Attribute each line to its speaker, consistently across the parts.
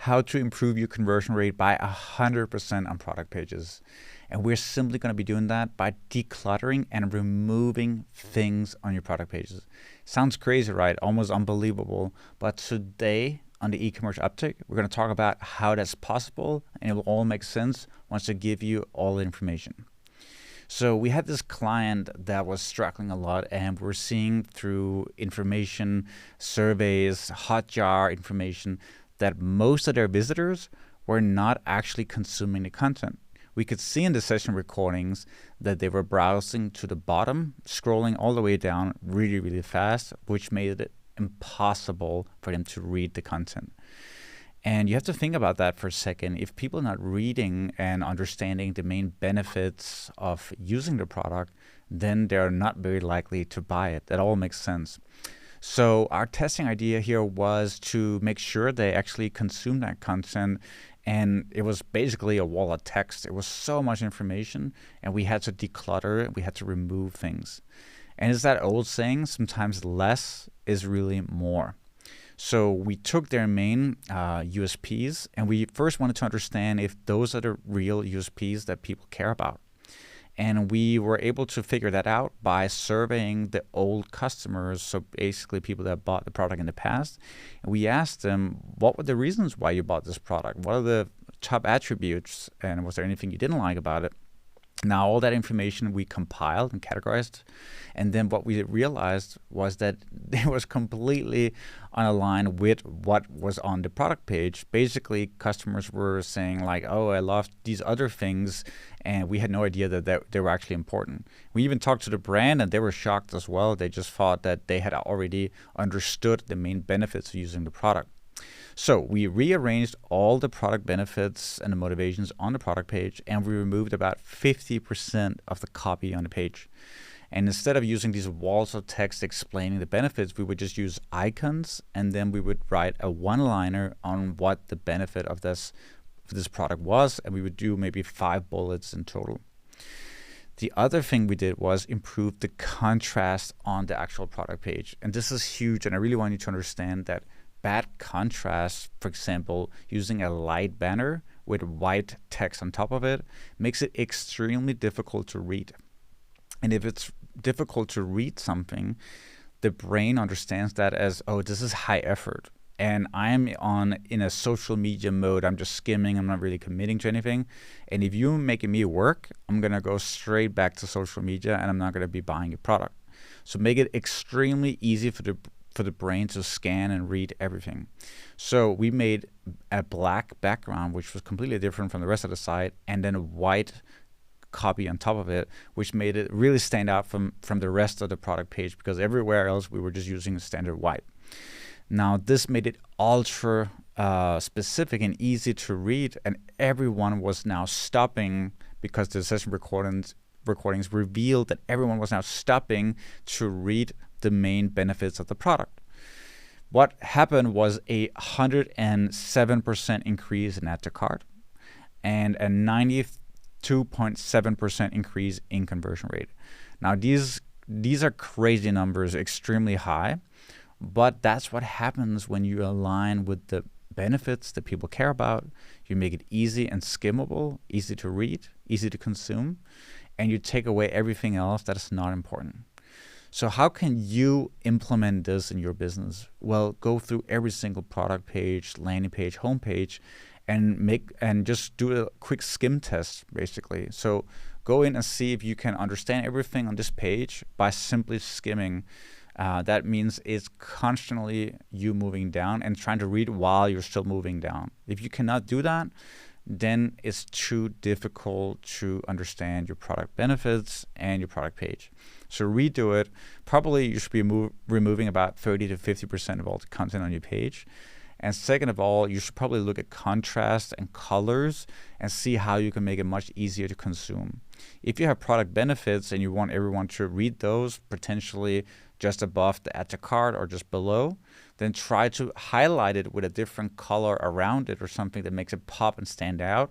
Speaker 1: how to improve your conversion rate by 100% on product pages. And we're simply going to be doing that by decluttering and removing things on your product pages. Sounds crazy, right? Almost unbelievable. But today on the e-commerce uptick, we're going to talk about how that's possible, and it will all make sense once I give you all the information. So we had this client that was struggling a lot, and we're seeing through information, surveys, Hotjar information, that most of their visitors were not actually consuming the content. We could see in the session recordings that they were browsing to the bottom, scrolling all the way down really, really fast, which made it impossible for them to read the content. And you have to think about that for a second. If people are not reading and understanding the main benefits of using the product, then they're not very likely to buy it. That all makes sense. So our testing idea here was to make sure they actually consume that content. And it was basically a wall of text. It was so much information, and we had to declutter it. We had to remove things. And it's that old saying, sometimes less is really more. So we took their main USPs, and we first wanted to understand if those are the real USPs that people care about. And we were able to figure that out by surveying the old customers, so basically people that bought the product in the past. And we asked them, what were the reasons why you bought this product? What are the top attributes? And was there anything you didn't like about it? Now, all that information we compiled and categorized. And then what we realized was that it was completely unaligned with what was on the product page. Basically, customers were saying like, oh, I love these other things. And we had no idea that they were actually important. We even talked to the brand, and they were shocked as well. They just thought that they had already understood the main benefits of using the product. So we rearranged all the product benefits and the motivations on the product page, and we removed about 50% of the copy on the page. And instead of using these walls of text explaining the benefits, we would just use icons, and then we would write a one-liner on what the benefit of this product was, and we would do maybe 5 bullets in total. The other thing we did was improve the contrast on the actual product page. And this is huge, and I really want you to understand that bad contrast, for example, using a light banner with white text on top of it, makes it extremely difficult to read. And if it's difficult to read something, the brain understands that as, oh, this is high effort. And I'm in a social media mode. I'm just skimming. I'm not really committing to anything. And if you're making me work, I'm going to go straight back to social media, and I'm not going to be buying your product. So make it extremely easy for the brain to scan and read everything. So we made a black background, which was completely different from the rest of the site, and then a white copy on top of it, which made it really stand out from the rest of the product page, because everywhere else we were just using standard white. Now this made it ultra specific and easy to read, and everyone was now stopping, because the session recordings revealed that everyone was now stopping to read the main benefits of the product. What happened was a 107% increase in add to cart and a 92.7% increase in conversion rate. Now these are crazy numbers, extremely high, but that's what happens when you align with the benefits that people care about. You make it easy and skimmable, easy to read, easy to consume, and you take away everything else that is not important. So how can you implement this in your business? Well, go through every single product page, landing page, homepage, and just do a quick skim test, basically. So go in and see if you can understand everything on this page by simply skimming. That means it's constantly you moving down and trying to read while you're still moving down. If you cannot do that, then it's too difficult to understand your product benefits and your product page. So redo it. Probably you should be removing about 30 to 50% of all the content on your page. And second of all, you should probably look at contrast and colors and see how you can make it much easier to consume. If you have product benefits and you want everyone to read those, potentially just above the add to cart or just below, then try to highlight it with a different color around it or something that makes it pop and stand out,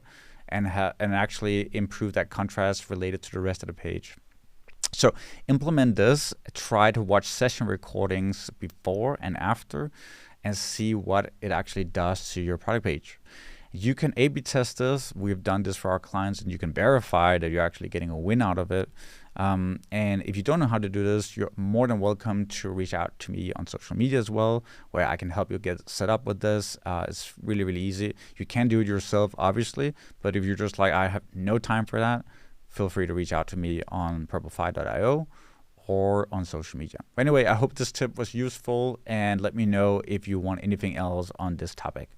Speaker 1: and actually improve that contrast related to the rest of the page. So implement this. Try to watch session recordings before and after, and see what it actually does to your product page. You can A/B test this. We've done this for our clients, and you can verify that you're actually getting a win out of it. And if you don't know how to do this, you're more than welcome to reach out to me on social media as well, where I can help you get set up with this. It's really, really easy. You can do it yourself, obviously, but if you're just like, I have no time for that, feel free to reach out to me on purplefy.io or on social media. Anyway, I hope this tip was useful, and let me know if you want anything else on this topic.